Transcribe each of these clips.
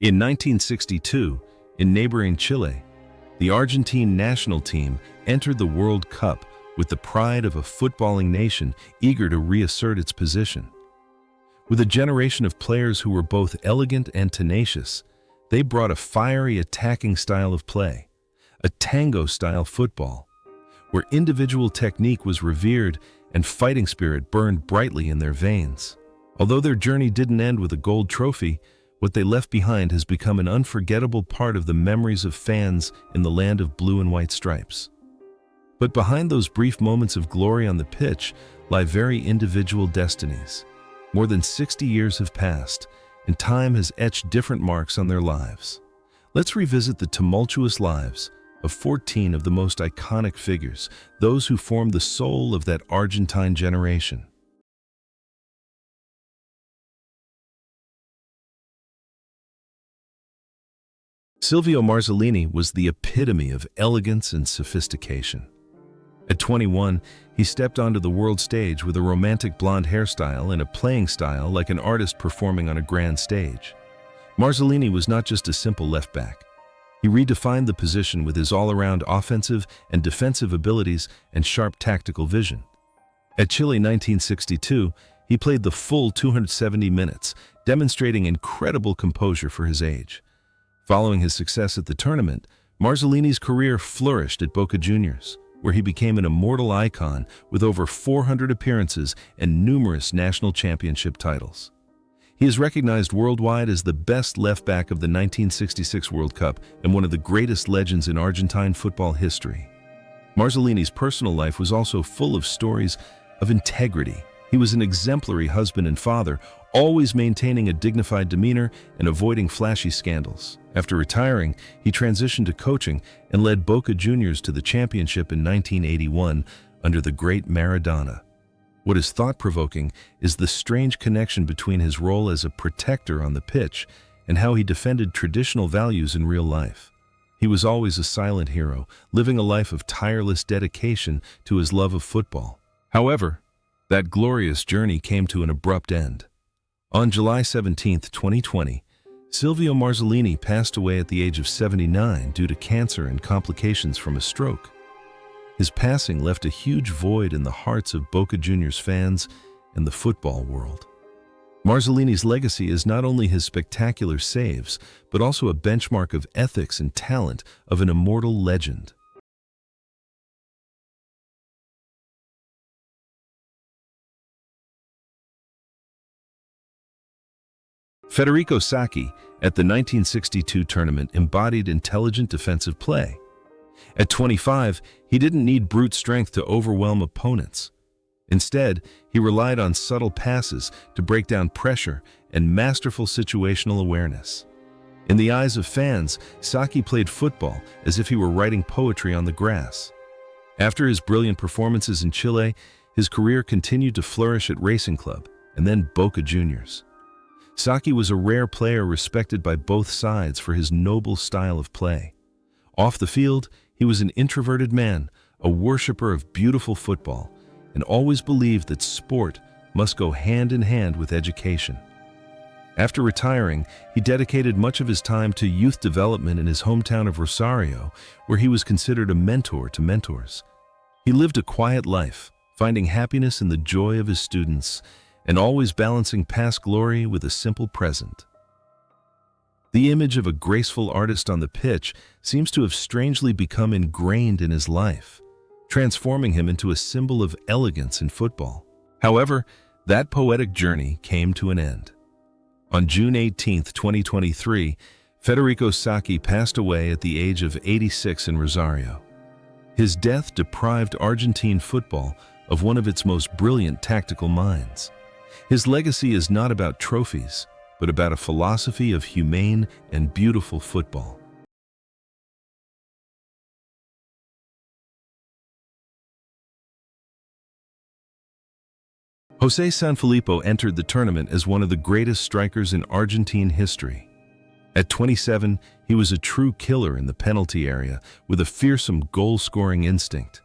In 1962, in neighboring Chile, the Argentine national team entered the World Cup with the pride of a footballing nation eager to reassert its position. With a generation of players who were both elegant and tenacious, they brought a fiery attacking style of play, a tango-style football, where individual technique was revered and fighting spirit burned brightly in their veins. Although their journey didn't end with a gold trophy, what they left behind has become an unforgettable part of the memories of fans in the land of blue and white stripes. But behind those brief moments of glory on the pitch lie very individual destinies. More than 60 years have passed, and time has etched different marks on their lives. Let's revisit the tumultuous lives of 14 of the most iconic figures, those who formed the soul of that Argentine generation. Silvio Marzolini was the epitome of elegance and sophistication. At 21, he stepped onto the world stage with a romantic blonde hairstyle and a playing style like an artist performing on a grand stage. Marzolini was not just a simple left back. He redefined the position with his all-around offensive and defensive abilities and sharp tactical vision. At Chile 1962, he played the full 270 minutes, demonstrating incredible composure for his age. Following his success at the tournament, Marzolini's career flourished at Boca Juniors, where he became an immortal icon with over 400 appearances and numerous national championship titles. He is recognized worldwide as the best left back of the 1966 World Cup and one of the greatest legends in Argentine football history. Marzolini's personal life was also full of stories of integrity. He was an exemplary husband and father, always maintaining a dignified demeanor and avoiding flashy scandals. After retiring, he transitioned to coaching and led Boca Juniors to the championship in 1981 under the great Maradona. What is thought-provoking is the strange connection between his role as a protector on the pitch and how he defended traditional values in real life. He was always a silent hero, living a life of tireless dedication to his love of football. However, that glorious journey came to an abrupt end. On July 17, 2020, Silvio Marzolini passed away at the age of 79 due to cancer and complications from a stroke. His passing left a huge void in the hearts of Boca Juniors fans and the football world. Marzolini's legacy is not only his spectacular saves, but also a benchmark of ethics and talent of an immortal legend. Federico Sacchi, at the 1962 tournament, embodied intelligent defensive play. At 25, he didn't need brute strength to overwhelm opponents. Instead, he relied on subtle passes to break down pressure and masterful situational awareness. In the eyes of fans, Sacchi played football as if he were writing poetry on the grass. After his brilliant performances in Chile, his career continued to flourish at Racing Club and then Boca Juniors. Sacchi was a rare player respected by both sides for his noble style of play. Off the field, he was an introverted man, a worshiper of beautiful football, and always believed that sport must go hand in hand with education. After retiring, he dedicated much of his time to youth development in his hometown of Rosario, where he was considered a mentor to mentors. He lived a quiet life, finding happiness in the joy of his students, and always balancing past glory with a simple present. The image of a graceful artist on the pitch seems to have strangely become ingrained in his life, transforming him into a symbol of elegance in football. However, that poetic journey came to an end. On June 18, 2023, Federico Sacchi passed away at the age of 86 in Rosario. His death deprived Argentine football of one of its most brilliant tactical minds. His legacy is not about trophies, but about a philosophy of humane and beautiful football. José Sanfilippo entered the tournament as one of the greatest strikers in Argentine history. At 27, he was a true killer in the penalty area with a fearsome goal-scoring instinct.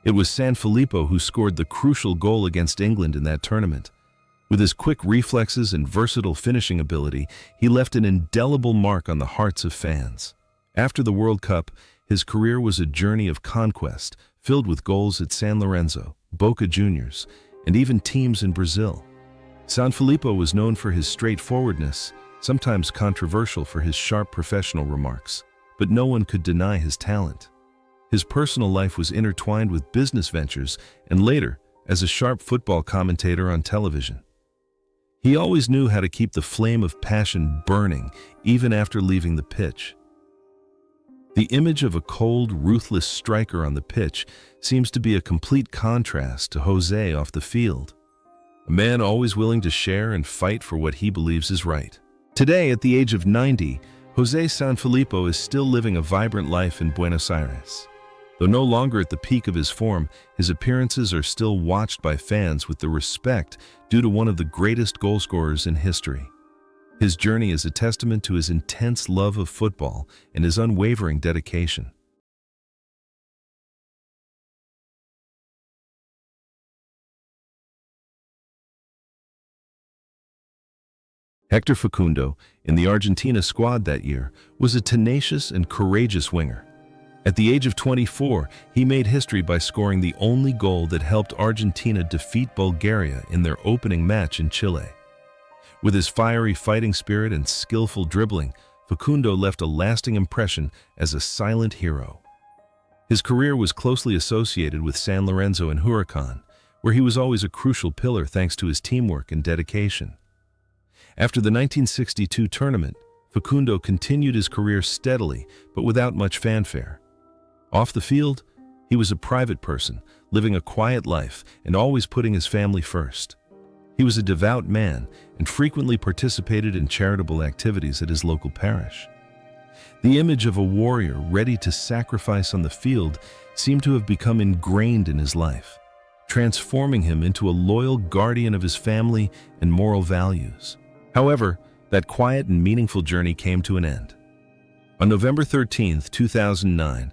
It was Sanfilippo who scored the crucial goal against England in that tournament. With his quick reflexes and versatile finishing ability, he left an indelible mark on the hearts of fans. After the World Cup, his career was a journey of conquest, filled with goals at San Lorenzo, Boca Juniors, and even teams in Brazil. Sanfilippo was known for his straightforwardness, sometimes controversial for his sharp professional remarks, but no one could deny his talent. His personal life was intertwined with business ventures and later, as a sharp football commentator on television. He always knew how to keep the flame of passion burning, even after leaving the pitch. The image of a cold, ruthless striker on the pitch seems to be a complete contrast to José off the field, a man always willing to share and fight for what he believes is right. Today, at the age of 90, José Sanfilippo is still living a vibrant life in Buenos Aires. Though no longer at the peak of his form, his appearances are still watched by fans with the respect due to one of the greatest goal scorers in history. His journey is a testament to his intense love of football and his unwavering dedication. Héctor Facundo, in the Argentina squad that year, was a tenacious and courageous winger. At the age of 24, he made history by scoring the only goal that helped Argentina defeat Bulgaria in their opening match in Chile. With his fiery fighting spirit and skillful dribbling, Facundo left a lasting impression as a silent hero. His career was closely associated with San Lorenzo and Huracan, where he was always a crucial pillar thanks to his teamwork and dedication. After the 1962 tournament, Facundo continued his career steadily, but without much fanfare. Off the field, he was a private person, living a quiet life and always putting his family first. He was a devout man and frequently participated in charitable activities at his local parish. The image of a warrior ready to sacrifice on the field seemed to have become ingrained in his life, transforming him into a loyal guardian of his family and moral values. However, that quiet and meaningful journey came to an end. On November 13, 2009,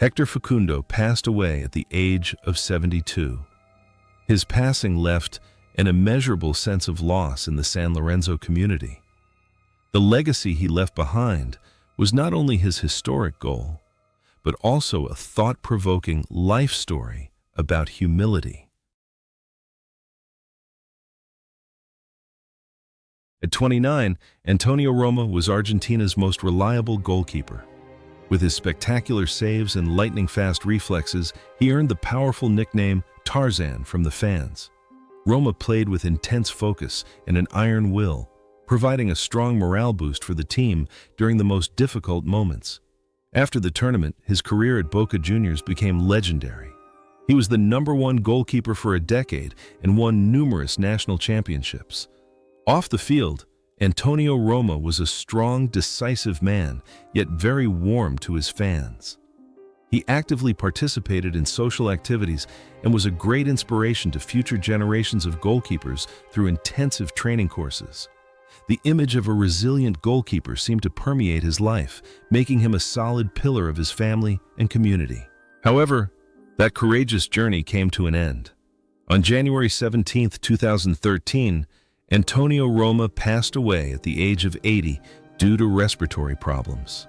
Héctor Facundo passed away at the age of 72. His passing left an immeasurable sense of loss in the San Lorenzo community. The legacy he left behind was not only his historic goal, but also a thought-provoking life story about humility. At 29, Antonio Roma was Argentina's most reliable goalkeeper. With his spectacular saves and lightning-fast reflexes, he earned the powerful nickname Tarzan from the fans. Roma played with intense focus and an iron will, providing a strong morale boost for the team during the most difficult moments. After the tournament, his career at Boca Juniors became legendary. He was the #1 goalkeeper for a decade and won numerous national championships. Off the field, Antonio Roma was a strong, decisive man, yet very warm to his fans. He actively participated in social activities and was a great inspiration to future generations of goalkeepers through intensive training courses. The image of a resilient goalkeeper seemed to permeate his life, making him a solid pillar of his family and community. However, that courageous journey came to an end. On January 17, 2013, Antonio Roma passed away at the age of 80 due to respiratory problems.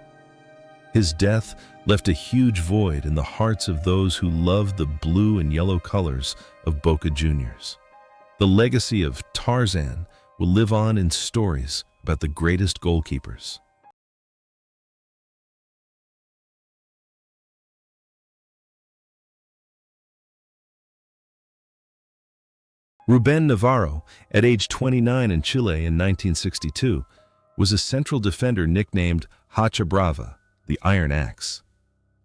His death left a huge void in the hearts of those who loved the blue and yellow colors of Boca Juniors. The legacy of Tarzan will live on in stories about the greatest goalkeepers. Rubén Navarro, at age 29 in Chile in 1962, was a central defender nicknamed Hacha Brava, the Iron Axe.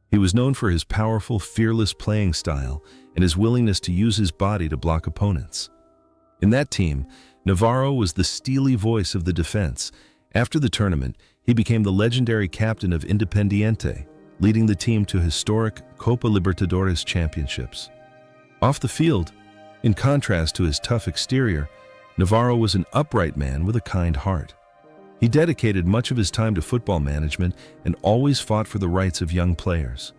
He was known for his powerful, fearless playing style and his willingness to use his body to block opponents. In that team, Navarro was the steely voice of the defense. After the tournament, he became the legendary captain of Independiente, leading the team to historic Copa Libertadores championships. Off the field, in contrast to his tough exterior, Navarro was an upright man with a kind heart. He dedicated much of his time to football management and always fought for the rights of young players.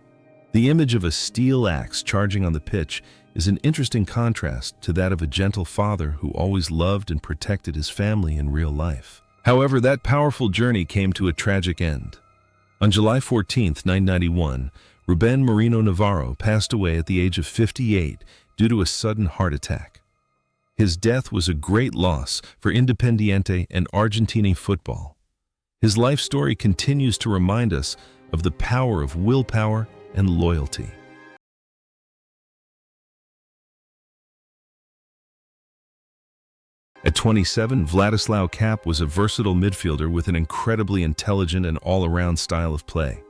The image of a steel axe charging on the pitch is an interesting contrast to that of a gentle father who always loved and protected his family in real life. However, that powerful journey came to a tragic end. On July 14, 1991, Rubén Merino Navarro passed away at the age of 58 due to a sudden heart attack. His death was a great loss for Independiente and Argentine football. His life story continues to remind us of the power of willpower and loyalty. At 27, Vladislav Kapp was a versatile midfielder with an incredibly intelligent and all-around style of play.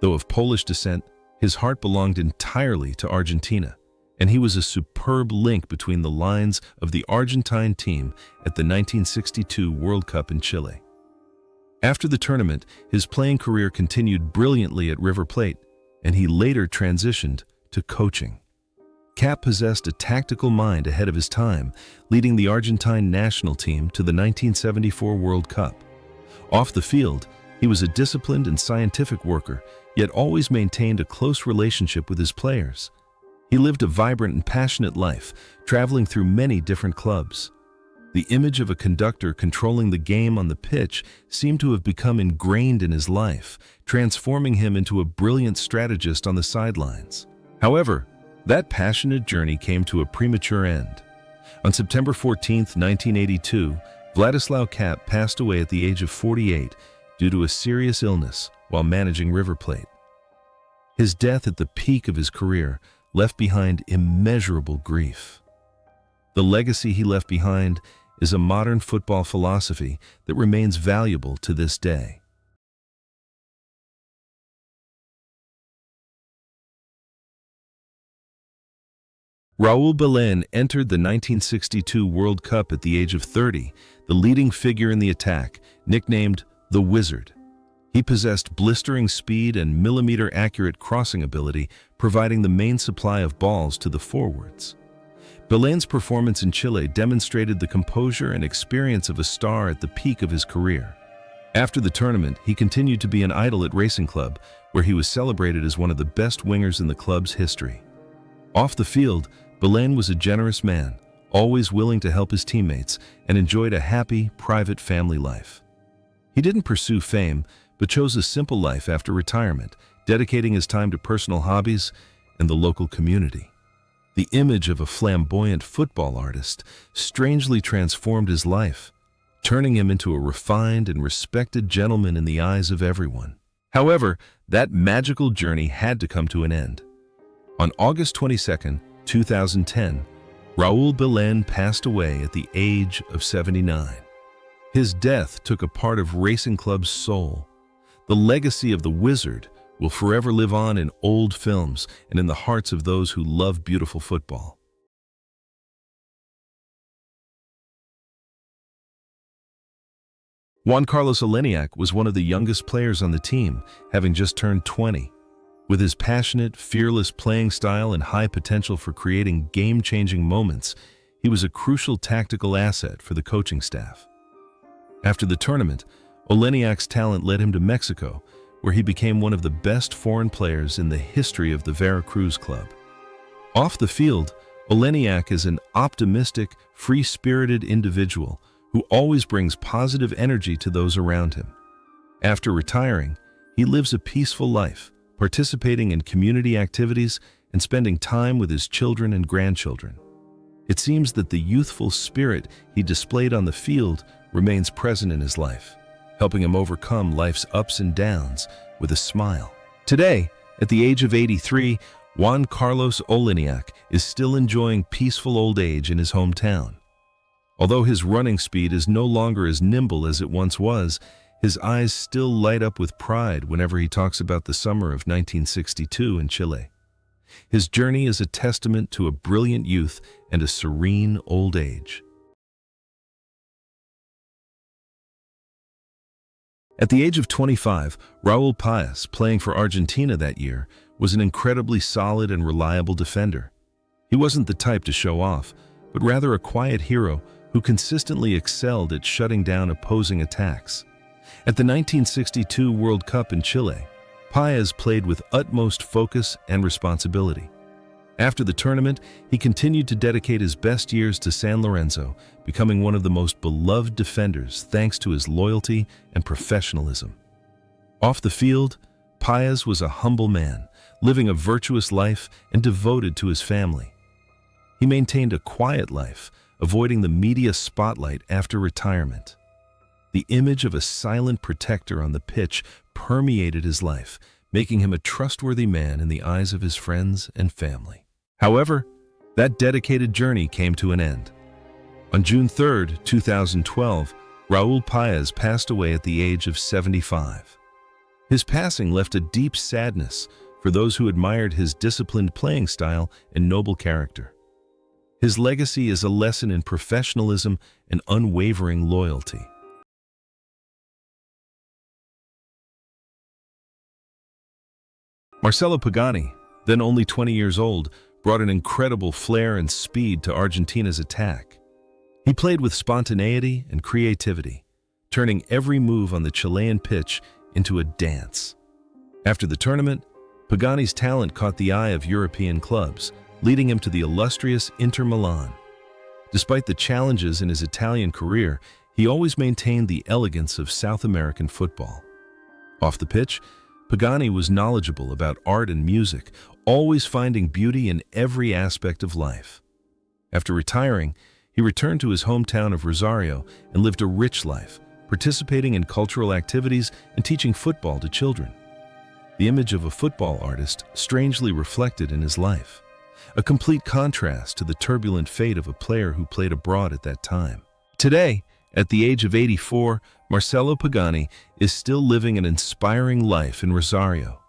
Though of Polish descent, his heart belonged entirely to Argentina, and he was a superb link between the lines of the Argentine team at the 1962 World Cup in Chile. After the tournament, his playing career continued brilliantly at River Plate, and he later transitioned to coaching. Kapp possessed a tactical mind ahead of his time, leading the Argentine national team to the 1974 World Cup. Off the field, he was a disciplined and scientific worker, yet always maintained a close relationship with his players. He lived a vibrant and passionate life, traveling through many different clubs. The image of a conductor controlling the game on the pitch seemed to have become ingrained in his life, transforming him into a brilliant strategist on the sidelines. However, that passionate journey came to a premature end. On September 14, 1982, Vladislav Kapp passed away at the age of 48 due to a serious illness while managing River Plate. His death at the peak of his career left behind immeasurable grief. The legacy he left behind is a modern football philosophy that remains valuable to this day. Raúl Belén entered the 1962 World Cup at the age of 30, the leading figure in the attack, nicknamed the Wizard. He possessed blistering speed and millimeter-accurate crossing ability, providing the main supply of balls to the forwards. Belén's performance in Chile demonstrated the composure and experience of a star at the peak of his career. After the tournament, he continued to be an idol at Racing Club, where he was celebrated as one of the best wingers in the club's history. Off the field, Belén was a generous man, always willing to help his teammates, and enjoyed a happy, private family life. He didn't pursue fame, but chose a simple life after retirement, dedicating his time to personal hobbies and the local community. The image of a flamboyant football artist strangely transformed his life, turning him into a refined and respected gentleman in the eyes of everyone. However, that magical journey had to come to an end. On August 22, 2010, Raúl Belén passed away at the age of 79. His death took a part of Racing Club's soul. The legacy of the Wizard will forever live on in old films and in the hearts of those who love beautiful football. Juan Carlos Oleníac was one of the youngest players on the team, having just turned 20. With his passionate, fearless playing style and high potential for creating game-changing moments, he was a crucial tactical asset for the coaching staff. After the tournament, Oleníac's talent led him to Mexico, where he became one of the best foreign players in the history of the Veracruz club. Off the field, Oleníac is an optimistic, free-spirited individual who always brings positive energy to those around him. After retiring, he lives a peaceful life, participating in community activities and spending time with his children and grandchildren. It seems that the youthful spirit he displayed on the field remains present in his life, helping him overcome life's ups and downs with a smile. Today, at the age of 83, Juan Carlos Oleníac is still enjoying peaceful old age in his hometown. Although his running speed is no longer as nimble as it once was, his eyes still light up with pride whenever he talks about the summer of 1962 in Chile. His journey is a testament to a brilliant youth and a serene old age. At the age of 25, Raúl Páez, playing for Argentina that year, was an incredibly solid and reliable defender. He wasn't the type to show off, but rather a quiet hero who consistently excelled at shutting down opposing attacks. At the 1962 World Cup in Chile, Paez played with utmost focus and responsibility. After the tournament, he continued to dedicate his best years to San Lorenzo, becoming one of the most beloved defenders thanks to his loyalty and professionalism. Off the field, Paez was a humble man, living a virtuous life and devoted to his family. He maintained a quiet life, avoiding the media spotlight after retirement. The image of a silent protector on the pitch permeated his life, making him a trustworthy man in the eyes of his friends and family. However, that dedicated journey came to an end. On June 3, 2012, Raúl Paez passed away at the age of 75. His passing left a deep sadness for those who admired his disciplined playing style and noble character. His legacy is a lesson in professionalism and unwavering loyalty. Marcelo Pagani, then only 20 years old, brought an incredible flair and speed to Argentina's attack. He played with spontaneity and creativity, turning every move on the Chilean pitch into a dance. After the tournament, Pagani's talent caught the eye of European clubs, leading him to the illustrious Inter Milan. Despite the challenges in his Italian career, he always maintained the elegance of South American football. Off the pitch, Pagani was knowledgeable about art and music, always finding beauty in every aspect of life. After retiring, he returned to his hometown of Rosario and lived a rich life, participating in cultural activities and teaching football to children. The image of a football artist strangely reflected in his life, a complete contrast to the turbulent fate of a player who played abroad at that time. Today, at the age of 84, Marcelo Pagani is still living an inspiring life in Rosario.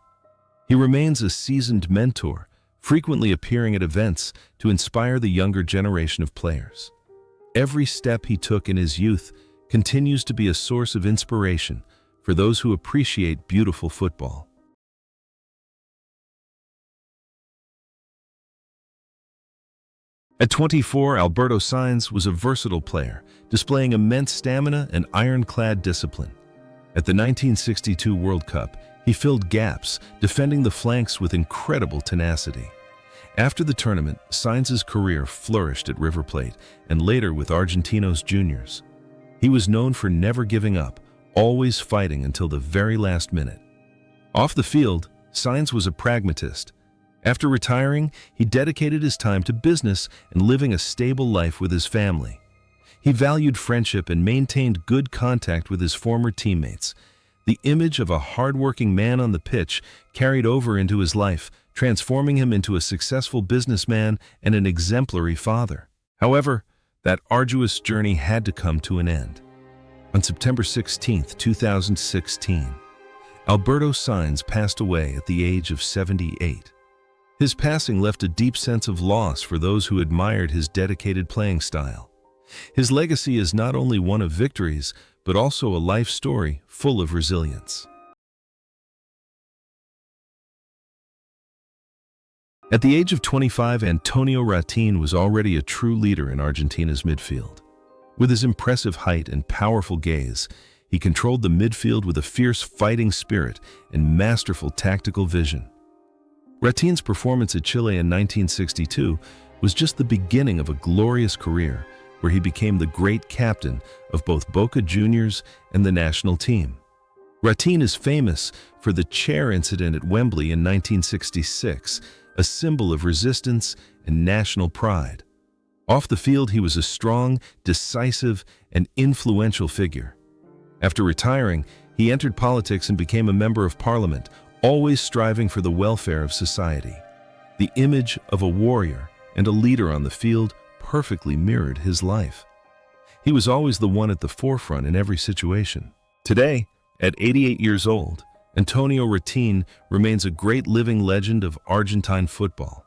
He remains a seasoned mentor, frequently appearing at events to inspire the younger generation of players. Every step he took in his youth continues to be a source of inspiration for those who appreciate beautiful football. At 24, Alberto Sainz was a versatile player, displaying immense stamina and ironclad discipline. At the 1962 World Cup, he filled gaps, defending the flanks with incredible tenacity. After the tournament, Sainz's career flourished at River Plate and later with Argentinos Juniors. He was known for never giving up, always fighting until the very last minute. Off the field, Sainz was a pragmatist. After retiring, he dedicated his time to business and living a stable life with his family. He valued friendship and maintained good contact with his former teammates. The image of a hardworking man on the pitch carried over into his life, transforming him into a successful businessman and an exemplary father. However, that arduous journey had to come to an end. On September 16, 2016, Alberto Sainz passed away at the age of 78. His passing left a deep sense of loss for those who admired his dedicated playing style. His legacy is not only one of victories, but also a life story full of resilience. At the age of 25, Antonio Ratin was already a true leader in Argentina's midfield. With his impressive height and powerful gaze, he controlled the midfield with a fierce fighting spirit and masterful tactical vision. Ratin's performance at Chile in 1962 was just the beginning of a glorious career where he became the great captain of both Boca Juniors and the national team. Ratin is famous for the chair incident at Wembley in 1966, a symbol of resistance and national pride. Off the field, he was a strong, decisive, and influential figure. After retiring, he entered politics and became a member of parliament, always striving for the welfare of society. The image of a warrior and a leader on the field perfectly mirrored his life. He was always the one at the forefront in every situation. Today, at 88 years old, Antonio Ratin remains a great living legend of Argentine football.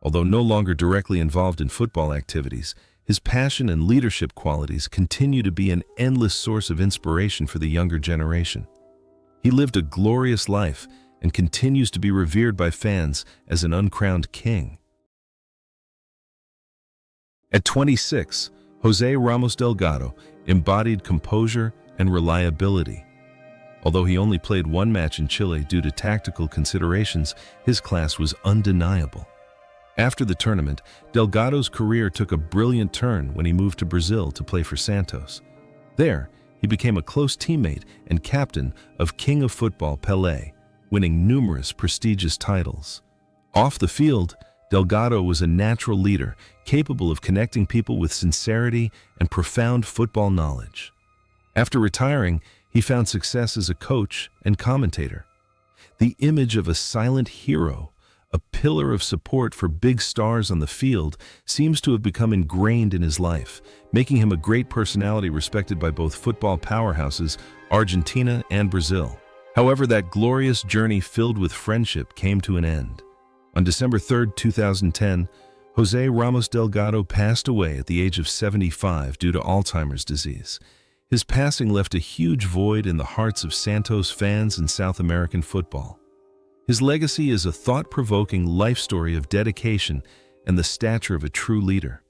Although no longer directly involved in football activities, his passion and leadership qualities continue to be an endless source of inspiration for the younger generation. He lived a glorious life and continues to be revered by fans as an uncrowned king. At 26, José Ramos Delgado embodied composure and reliability. Although he only played one match in Chile due to tactical considerations, his class was undeniable. After the tournament, Delgado's career took a brilliant turn when he moved to Brazil to play for Santos. There, he became a close teammate and captain of King of Football Pelé, winning numerous prestigious titles. Off the field, Delgado was a natural leader, capable of connecting people with sincerity and profound football knowledge. After retiring, he found success as a coach and commentator. The image of a silent hero, a pillar of support for big stars on the field, seems to have become ingrained in his life, making him a great personality respected by both football powerhouses, Argentina and Brazil. However, that glorious journey filled with friendship came to an end. On December 3, 2010, José Ramos Delgado passed away at the age of 75 due to Alzheimer's disease. His passing left a huge void in the hearts of Santos fans and South American football. His legacy is a thought-provoking life story of dedication and the stature of a true leader.